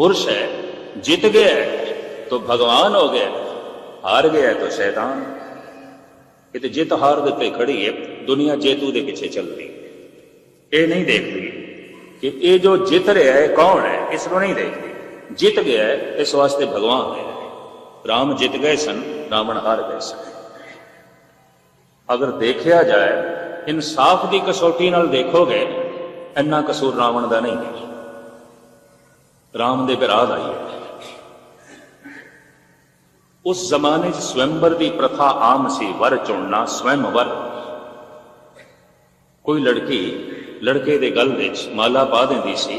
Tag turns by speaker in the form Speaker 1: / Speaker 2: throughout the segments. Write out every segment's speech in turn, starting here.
Speaker 1: पुरुष है, जीत गया है तो भगवान हो गया, हार गया है तो शैतान। ये तो जित हार देते खड़ी है, दुनिया जेतू के पीछे चल रही है। ये नहीं देख रही कि ये जो जित रहा है कौन है, इसको नहीं देख रही। जीत गया है इस वास्ते भगवान है। राम जित गए सन, रावण हार गए सन। अगर देखा जाए इंसाफ की कसौटी नाल देखोगे, इन्ना कसूर रावण का नहीं है, राम दे भरा दा ही है। उस जमाने स्वयंवर की प्रथा आम सी, वर चुनना, स्वयंवर। कोई लड़की लड़के के गल विच माला पा देंदी सी,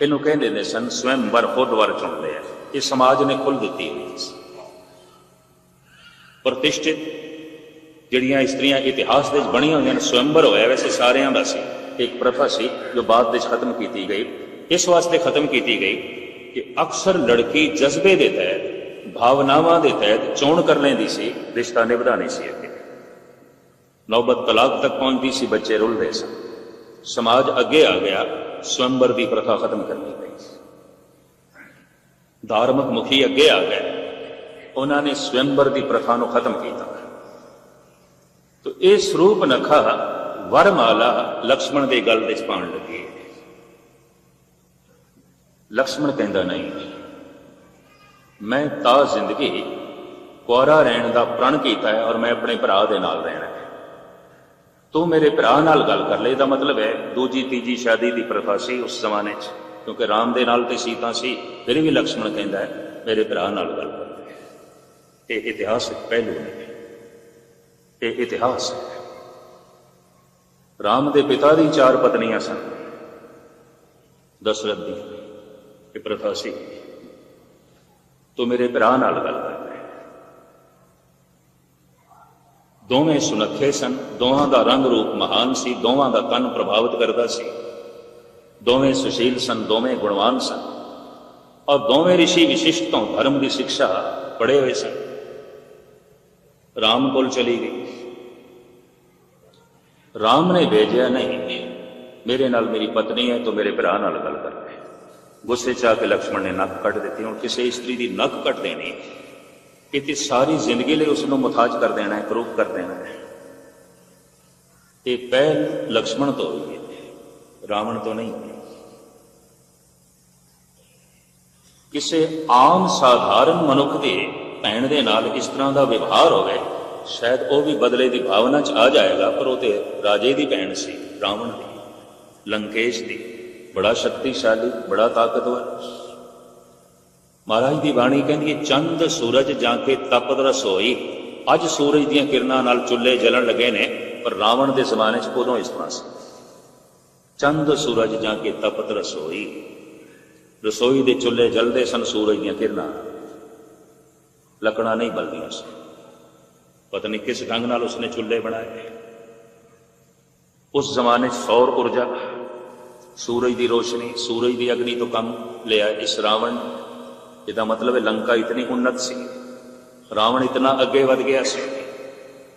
Speaker 1: इनू कहते सन स्वयंवर, खुद वर चुन लिया। ये समाज ने खुल दी हुई सी। प्रतिष्ठित जिहड़ियां इस्त्रियां इतिहास दे बणियां हुई स्वयंवर होया, वैसे सारियां दा सी। एक प्रथा सी जो बाद विच खत्म की गई। इस वास्ते खत्म की गई कि अक्सर लड़की जज्बे के तहत, भावनावां के तहत चोण कर लेंदी सी, रिश्ता निभदा नहीं सी। अगे नौबत तलाक तक पहुंचती सी, बच्चे रुलदे सन। समाज अगे आ गया, स्वयंवर की प्रथा खत्म करनी पई। धार्मिक मुखी अगे आ गए, उन्होंने स्वयंवर की प्रथा को खत्म किया। तो यह स्वरूप नखा वरमाला लक्ष्मण के गल विच पाउण लगी। लक्ष्मण कहता नहीं, मैं ता जिंदगी कुआरा रहने का प्रण किया है और मैं अपने भरा दे नाल रहना है। तू मेरे भरा नाल गल कर ले। मतलब है दूजी तीजी शादी की प्रथा सी उस जमाने च, क्योंकि राम दे नाल ते सीता सी, फिर भी लक्ष्मण कहता है मेरे भरा नाल गल कर ले। ये इतिहासिक पहलू है, ये इतिहास है। राम दे पिता दी 4 पत्नियां सन, दशरथ दी ये प्रथा सी। तो मेरे भरा नाल गल कर ले। दोवें सुनखे सन, दोवां दा रंग रूप महान सी, दोवां दा तन प्रभावित करता सी, दोवें सुशील सन, दोवें गुणवान सन और दोवें ऋषि विशिष्ट तो धर्म की शिक्षा पढ़े हुए सन। राम कोल चली गई। राम ने भेजा नहीं, मेरे नाल मेरी पत्नी है तो मेरे भरा नाल गल कर ले। गुस्से च आके लक्ष्मण ने नक कट दी। हूँ किसी स्त्री की नक कट देनी, ये सारी जिंदगी लिए उसको मुथाज कर देना है, करूप कर देना है। ये पहल लक्ष्मण तो हुई है, रावण तो नहीं हुई। किसी आम साधारण मनुख की भैन के नाल इस तरह का व्यवहार हो, शायद वह भी बदले की भावना च आ जाएगा, पर वो तो राजे की भैन सी, रावण की, लंकेश की, बड़ा शक्तिशाली, बड़ा ताकतवर। महाराज की बाणी कहती है, चंद सूरज जाके तपत रसोई। अज सूरज दी किरणां नाल चुल्हे जलन लगे ने, पर रावण के जमाने च उदों इस तरह से चंद सूरज जाके तपत रसोई। रसोई के चुल्हे जलते सन सूरज दी किरणां, लकड़ा नहीं बलदियां सन। पता नहीं किस ढंग नाल उसने चुल्हे बनाए। उस जमाने सौर ऊर्जा, सूरज की रोशनी, सूरज की अग्नि तो कम लिया इस रावण। इसका मतलब है लंका इतनी उन्नत सी, रावण इतना अगे वध गया सी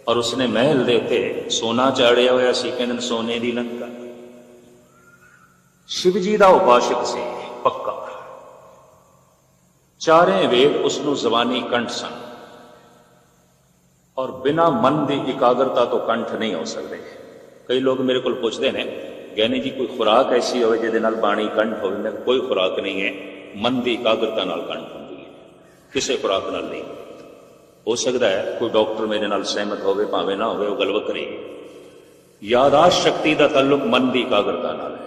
Speaker 1: और उसने महल दे उत्ते सोना चाड़िया होया सी, कहंदे सोने की लंका। शिव जी का उपासक से पक्का, चारे वेद उसनों जबानी कंठ सन और बिना मन की एकाग्रता तो कंठ नहीं हो सकते। कई लोग मेरे को पूछते हैं, ज्ञानी जी कोई खुराक ऐसी हो जिहदे नाल बाणी कंठ हो? मैं कोई खुराक नहीं है, मन की एकाग्रता नाल कंठ होंदी है, किसी खुराक नाल नहीं। हो सकता है कोई डॉक्टर मेरे नाल सहमत होवे, भावें ना होवे, वो गल वखरी। यादाश्त शक्ति का ताल्लुक मन की एकाग्रता नाल है,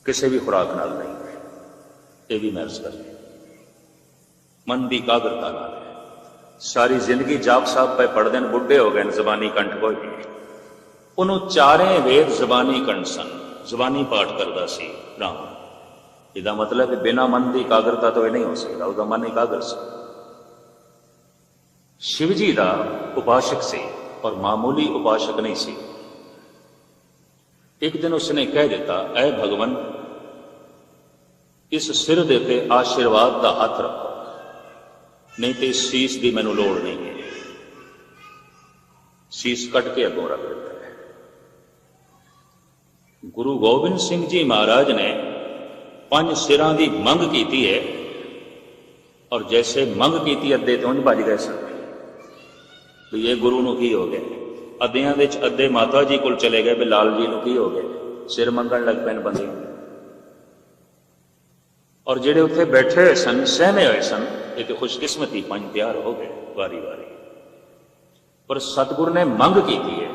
Speaker 1: किसी भी खुराक नाल नहीं है। ये भी महसूस कर मन की एकाग्रता नाल है। सारी जिंदगी जाप साहब पे पढ़ते हैं, बुढ़े हो गए, जबानी कंठ कोई नहीं। उन्होंने चारे वेद जबानी कंठ सन, जबानी पाठ करता सी राम। इसका मतलब है बिना मन की एकाग्रता तो यह नहीं हो सकता, उसका मन एकाग्र से। शिव जी का उपासक से और मामूली उपासक नहीं सी। एक दिन उसने कह दिता, ऐ भगवान, इस सिर दे ते आशीर्वाद का हाथ रखो, नहीं तो इस शीश की मैनू लोड़ नहीं है। शीश कट के अगों रख देता है। गुरु गोबिंद सिंह जी महाराज ने 5 सिरां की मंग की है, और जैसे मंग की अद्धे तो उंज भज गए सन भी ये गुरु नूं की हो गया। अद्धियां दे अद्धे माता जी कोल चले गए भी लाल जी नूं की हो गया, सिर मंगण लग पैन बंदे। और जेड़े उत्थे बैठे हुए सन, सहमे हुए सन, ये तो खुशकिस्मती 5 तैयार हो गए वारी वारी। पर सतगुरु ने मंग की है,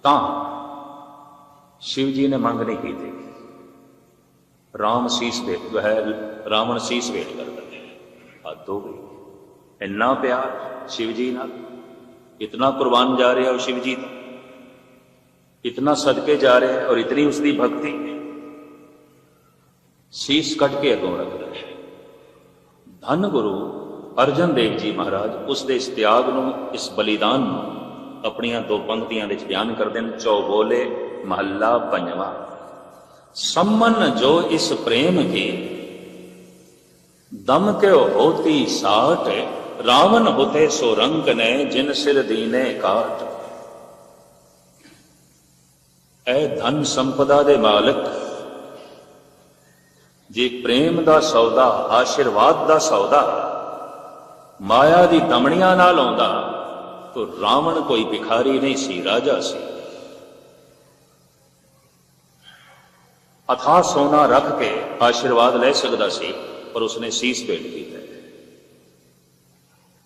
Speaker 1: तां शिव जी ने मंग नहीं की थी। राम शीस दे वह रावण शीस वेट करता है, हद हो गई। इन्ना प्यार शिव जी नाल, इतना कुर्बान जा रहा है शिव जी तो, इतना सदके जा रहे हैं और इतनी उसकी भक्ति, शीस कट के अगों रख रहा है। धन गुरु अर्जन देव जी महाराज उसके इस त्याग नूं, इस बलिदान नूं अपनियां 2 पंक्तियां विच बयान करते हैं। चौबोले महला 5वां, सम्मन जो इस प्रेम की, दम के होती साठ, रावण होते सो रंग ने, जिन सिर दीने काट। ऐ धन संपदा दे मालिक, जे प्रेम दा सौदा, आशीर्वाद दा सौदा माया दी दमड़ियां नाल आउंदा, तो रावण कोई भिखारी नहीं सी, राजा सी। अथाह सोना रख के आशीर्वाद ले सकता सी, पर उसने शीस भेंट की है।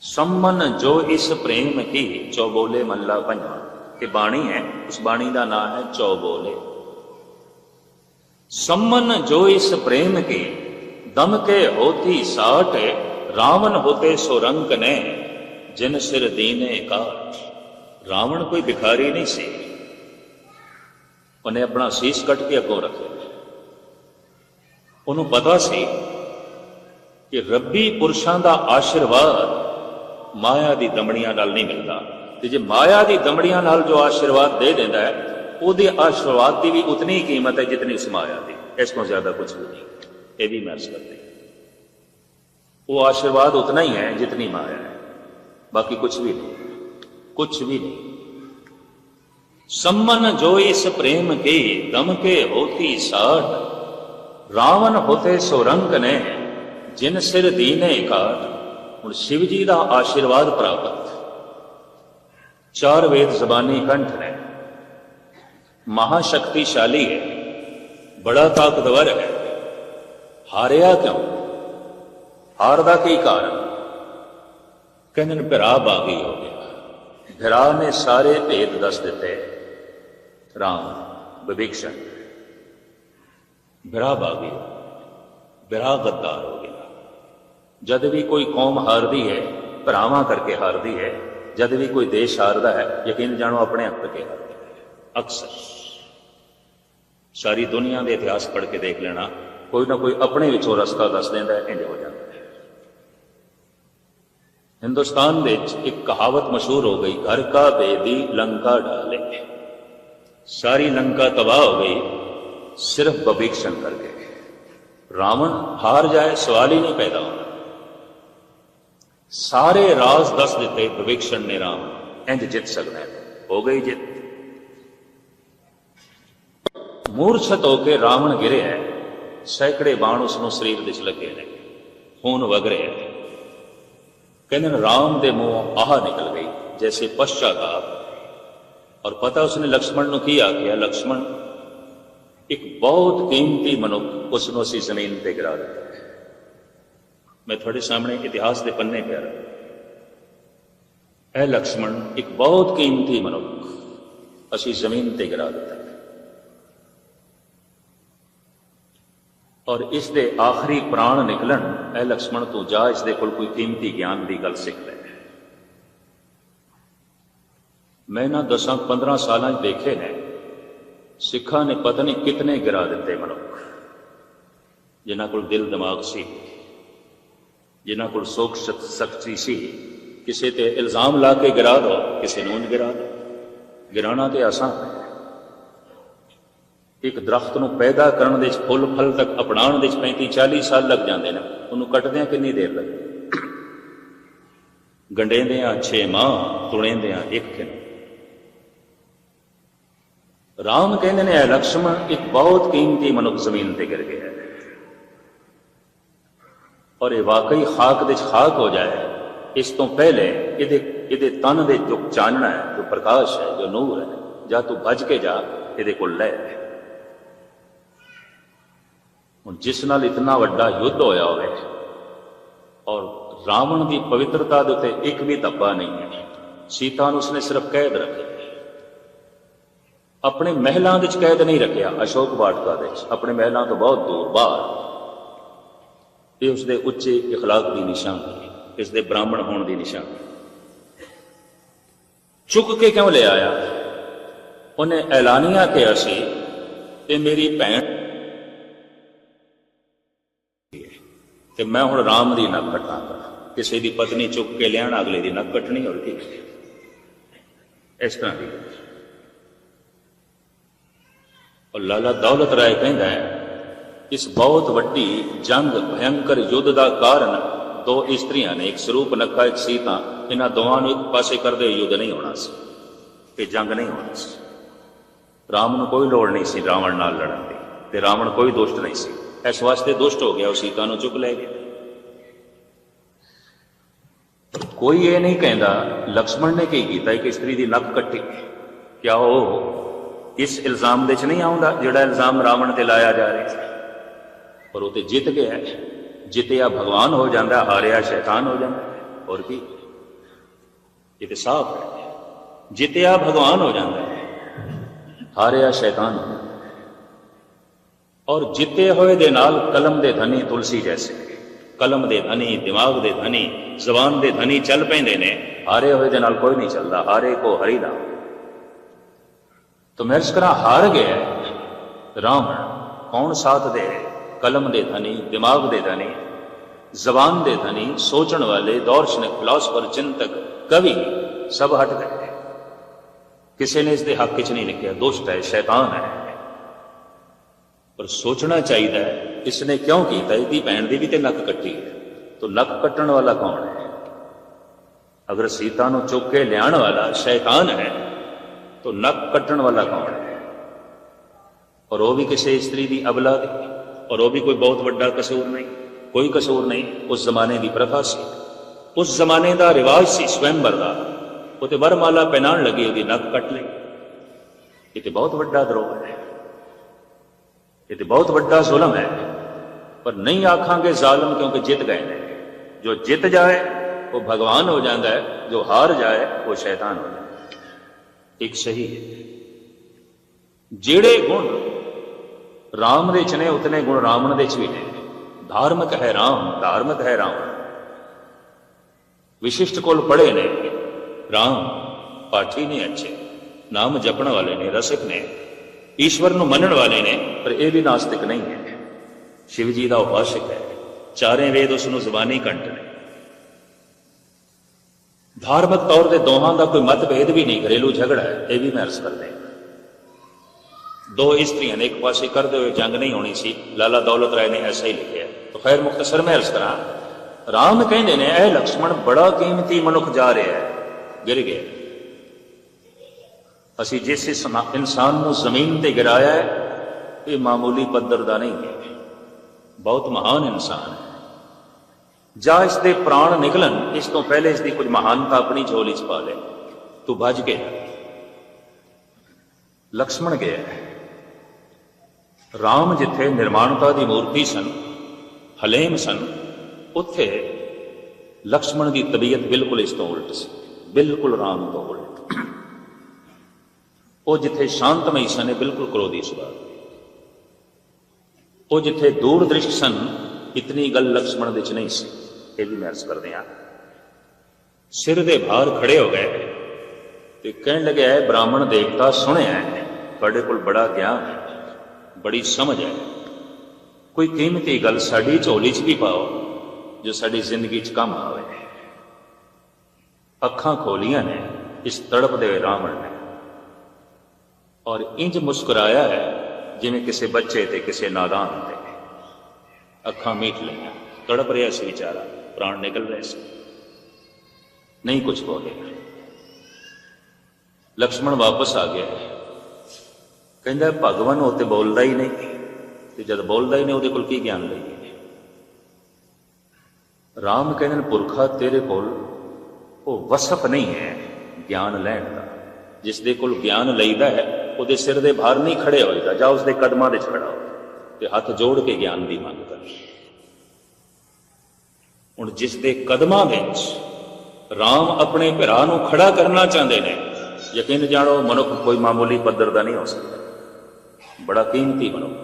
Speaker 1: सम्मन जो इस प्रेम की, चौबोले महला 5वां, कि बाणी है, उस बाणी का नाम है चौबोले। सम्मन जो इस प्रेम की, दम के होती साठ, रावण होते सो रंक ने, जिन सिर दीने काट। रावण कोई भिखारी नहीं सी, उन्हें अपना शीस कट के अगों रखे। उन्होंने पता सी कि रब्बी पुरुषों का आशीर्वाद माया की दमड़ियां नाल नहीं मिलता, तो जे माया की दमड़ियां नाल जो आशीर्वाद दे देता है, उसके आशीर्वाद की भी उतनी ही कीमत है जितनी उस माया की, इसको ज्यादा कुछ भी नहीं। ये भी महसूस करते, वो आशीर्वाद उतना ही है जितनी माया है, बाकी कुछ भी नहीं, कुछ भी नहीं। सम्मन जो इस प्रेम की, दम के होती साठ, रावण होते सो रंग ने, जिन सिर दीने काट। हुण शिव जी का आशीर्वाद प्राप्त, 4 वेद जबानी कंठ ने, महाशक्तिशाली है, बड़ा ताकतवर है। हारिया क्यों? हार का की कारण? कहने भिरा बागी हो गया। भिरा ने सारे भेद दस दिते। राम विभीषण भिरा बागी, भिरा गद्दार हो गया। जद भी कोई कौम हारदी है, भरावां करके हारदी है। जद भी कोई देश हारदा है, यकीन जानो अपने हक करके हारदा है। अक्सर सारी दुनिया के इतिहास पढ़ के देख लेना, कोई ना कोई अपने विचों रस्ता दस देंदा है, इंज हो जाता है। हिंदुस्तान में एक कहावत मशहूर हो गई, घर का बेदी लंका डाले। सारी लंका तबाह हो गई सिर्फ विभीषण करके। रावण हार जाए सवाल ही नहीं पैदा होना। सारे राज दस दिते विभीषण ने, राम इंज जित सकना है, हो गई जित। मूर्छत होकर रावण गिरे है, सैकड़े बाण उसनों शरीर विच लगे ने, खून वग रहा है। कहते राम दे मुंह आह निकल गई जैसे पश्चाताप। और पता उसने लक्ष्मण को की आख्या, लक्ष्मण एक बहुत कीमती मनुख उसनों असीं जमीन पर गिरा दिता। मैं थोड़े सामने इतिहास के पन्ने पे रहा। ऐ लक्ष्मण, एक बहुत कीमती मनुख असीं जमीन पर गिरा दिता। और इसके आखिरी प्राण निकलन, ऐ लक्ष्मण तू जा, इसके कोल कोई कीमती ज्ञान की गल सीख ले। मैं ना 10-15 साल देखे हैं, सिखा ने पता नहीं कितने गिरा दिते मनुख, जिन्हां कोल दिल दिमाग सी, जिन्हां कोल सोच शक्ति सी। किसी ते इल्जाम ला के गिरा दो, किसी नूं गिरा दो। गिराना तो आसान है। एक दरख्त को पैदा करने दे फुल फल तक अपनाने दे 35-40 साल लग जाते हैं, उन्होंने कटद्या कितनी देर लगती। गंडेंदियां 6 माह, तुणेंदियां 1 दिन। राम कहते हैं लक्ष्मण एक बहुत कीमती मनुख जमीन पर गिर गया है। और ये वाकई खाक दे खाक हो जाए, इस तो पहले इहदे तन दे जो चानना है, जो प्रकाश है, जो नूर है, जा तू भज के जा इहदे कोल लै। हुण जिस नाल इतना वड्डा युद्ध होया होवे और रावण की पवित्रता दे उत्ते एक भी धब्बा नहीं है, सीता नूं उसने सिर्फ कैद रखे, अपने महलों विच कैद नहीं रखिया, अशोक वाटिका दे अपने महलों तो बहुत दूर बाहर। ये उसके उच्चे इखलाक की निशानी, इसके ब्राह्मण होने की निशानी। चुक के क्यों ले आया? उन्हें ऐलानिया किया सी कि मेरी भैन कि मैं हुण राम की नक कटांगा। किसी की पत्नी चुक के लिया अगले की नक कटनी, और की इस तरह की। और लाला दौलत राय कहता है इस बहुत वड्डी जंग भयंकर युद्ध का कारण दो इस्त्रियां ने, एक स्वरूप नक्का एक सीता, इन्हों दोवां एक पासे करते युद्ध नहीं होना सी, ये जंग नहीं होना सी। राम नूं कोई लोड़ नहीं सी रावण नाल लड़न दी, ते रावण कोई दुष्ट नहीं सी, इस वास्ते दुष्ट हो गया, वो सीता नूं चुक ले गया। कोई ये नहीं कहता लक्ष्मण ने की किया, एक इस्त्री की नक कट्टी, क्या वो इस इल्जाम दे च नहीं आउंदा जिहड़ा इल्जाम रावण ते लाया जा रहा है? पर वो तो जित गया, जितया भगवान हो जाता, हारिया शैतान हो जाता है। और की ये तो साफ है, जितया भगवान हो जाता है, हारिया शैतान हो जाता है। और जिते हुए दे नाल कलम दे धनी तुलसी जैसे, कलम दे धनी, दिमाग दे धनी, जबान दे धनी चल पैंदे ने, हारे हुए दे नाल कोई नहीं चलता, हारे को हरी ना। तो मैं इस तरह हार गया रावण, कौन साथ दे? कलम दे धनी, दिमाग दे धनी, जबान दे धनी, सोचने वाले, दार्शनिक, फिलासफर, चिंतक, कवि सब हट गए। किसी ने इसके हक च नहीं लिखा दुष्ट है, शैतान है। पर सोचना चाहिए इसने क्यों किया? इसकी भैन की भी तो नक कट्टी है, तो नक कट्टण वाला कौन है? अगर सीता नूं चुक के लियाण वाला शैतान है, तो नक कट्टण वाला कौन है? और वो भी किसी स्त्री की अबला दी, और वो भी कोई बहुत बड़ा कसूर नहीं, कोई कसूर नहीं। उस जमाने की प्रथा सी, उस जमाने का रिवाज सी स्वयंवर का, वो तो वरमाला पहनाण लगी, उसकी नक कट ली। ये तो बहुत बड़ा द्रोह है, ये तो बहुत बड़ा जुल्म है। पर नहीं आखांगे जालिम, क्योंकि जित गए हैं। जो जित जाए वो भगवान हो जाता है, जो हार जाए वो शैतान हो जाता है। एक सही है, जेड़े गुण राम दे च ने उतने गुण रावण दे च भी ने। धार्मिक है राम, धार्मिक है रावण। विशिष्ट कोल पढ़े ने राम, पाठी ने अच्छे, नाम जपण वाले ने, रसिक ने, ईश्वर नूं मनण वाले ने, पर यह भी नास्तिक नहीं है। शिव जी का उपासक है, चारे वेद उसनूं जबानी कंठ ने। धार्मिक तौर पर दोहां का कोई मतभेद भी नहीं, घरेलू झगड़ा है, यह भी मैं अर्ज कर दें। दो स्त्रियां ने एक पासे करते हुए जंग नहीं होनी सी, लाला दौलत राय ने ऐसा ही लिखा। तो खैर मुख्तसर मैं अर्ज करा, राम कहते ने ए लक्ष्मण बड़ा कीमती मनुख जा रहा है, गिर गया। असी जिस इंसान को जमीन पर गिराया है, ये मामूली पद्धर का नहीं है, बहुत महान इंसान है। जा इसके प्राण निकलन, इस तो पहले इसकी कुछ महानता अपनी झोली च पा ले। तू भज गया। लक्ष्मण गया। राम जिथे निर्माणता की मूर्ति सन, हलेम सन, उत्थे लक्ष्मण की तबीयत बिल्कुल इस तो उल्ट सी, बिल्कुल राम तो उल्ट। वो जिथे शांतमई सन, बिल्कुल क्रोधी सुभाव। वो जिथे दूरदृष्ट सन, इतनी गल लक्ष्मण विच नहीं सी। ये भी मैं अर्ज कर दिया। सिर दे भार खड़े हो गए तो कहने लगे है ब्राह्मण देवता सुने है, तुहाडे कोल बड़ा ज्ञान है, बड़ी समझ है, कोई कीमती गल साडी झोली च भी पाओ जो साडी जिंदगी च काम आवे। अखां खोलियां ने इस तड़प दे रावण ने, और इंज मुस्कुराया है जिवें किसी बच्चे ते किसी नादान ते। अखां मीट लिया, तड़प रहा सी बेचारा, प्राण निकल रहे थे, नहीं कुछ बोले। लक्ष्मण वापस आ गया, कहता भगवान वो तो बोलता ही नहीं, तो जब बोलता ही नहीं वो कोल की ज्ञान लईए। राम कहते हैं पुरखा तेरे कोल वो वसफ नहीं है ज्ञान लैण का। जिस दे कोल ज्ञान लईदा है ਉਹਦੇ सिर दे बाहर नहीं खड़े होएगा, जा उसके कदमां दे खड़ा हो ते हथ जोड़ के ज्ञान की मंग कर। हुण जिस दे कदमां विच राम अपने भरा नूं खड़ा करना चाहते हैं, यकीन जानो मनुख कोई मामूली पद्धर का नहीं हो सकता, बड़ा कीमती मनुख,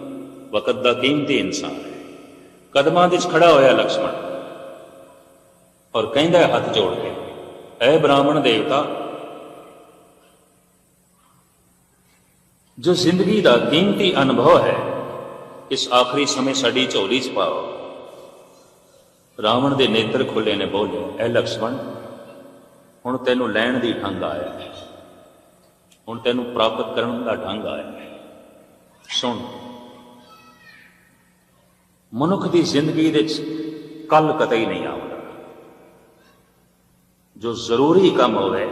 Speaker 1: वकत का कीमती इंसान है। कदमां दे खड़ा होया लक्ष्मण और कहंदा है हथ जोड़ के, ऐ ब्राह्मण देवता, जो जिंदगी का कीमती अनुभव है इस आखिरी समय साड़ी झोली च पाओ। रावण के नेत्र खुले ने, बोले ऐ लक्ष्मण, हुण तैनू लैण दी ढंग आया है, हुण तैनू प्राप्त करन दा ढंग आया है। सुन, मनुख की जिंदगी दे कल कतई नहीं आउंदा। जो जरूरी काम होवे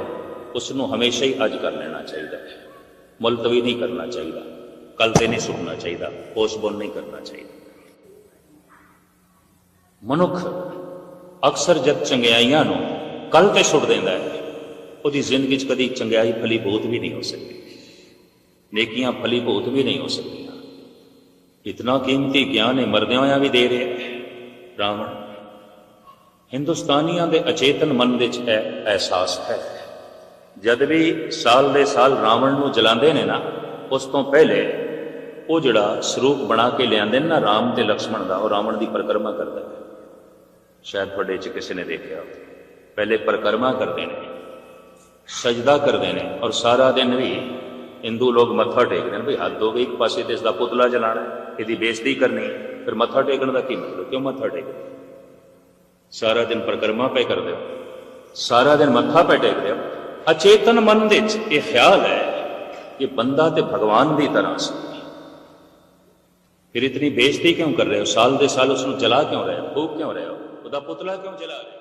Speaker 1: उसनू हमेशा ही अज कर लेना चाहिए, मुलतवी नहीं करना चाहिए, कल से नहीं सुनना चाहिए, पोस्टपोन नहीं करना चाहिए। मनुख अक्सर जब चंगियाइयां नूं कल ते सुट देंदा है, उसकी जिंदगी च कदी चंगियाई फलीभूत भी नहीं हो सकती, नेकियां फलीभूत भी नहीं हो सकती। इतना कीमती ज्ञान है मरदे होया भी दे रहे है रावण। हिंदुस्तानियों के अचेतन मन विच एहसास है, जद भी साल दे साल रावण नूं जलांदे ने ना, उस तो पहले वो जिहड़ा सरूप बना के लियाते ना राम ते लक्ष्मण का, वो रावण की परिक्रमा करता है। शायद थोड़े च किसी ने देखा, पहले परिक्रमा करते हैं, सजदा करते हैं, और सारा दिन भी हिंदू लोग मत्था टेकते हैं। भाई हद हो गई, एक पासे तो इसका पुतला जलाना है, इसकी बेइज्जती करनी, फिर मत्था टेकने का की मतलब, क्यों मत्था टेकते? सारा दिन परिक्रमा पे करते हो, सारा दिन मत्था पे टेकते हो। अचेतन मन विच ये ख्याल है कि बंदा तो भगवान की तरह से, फिर इतनी बेइज्जती क्यों कर रहे हो? साल दे साल उसको जला क्यों रहे हो, फूक क्यों रहे हो, उसका पुतला क्यों जला रहे हो?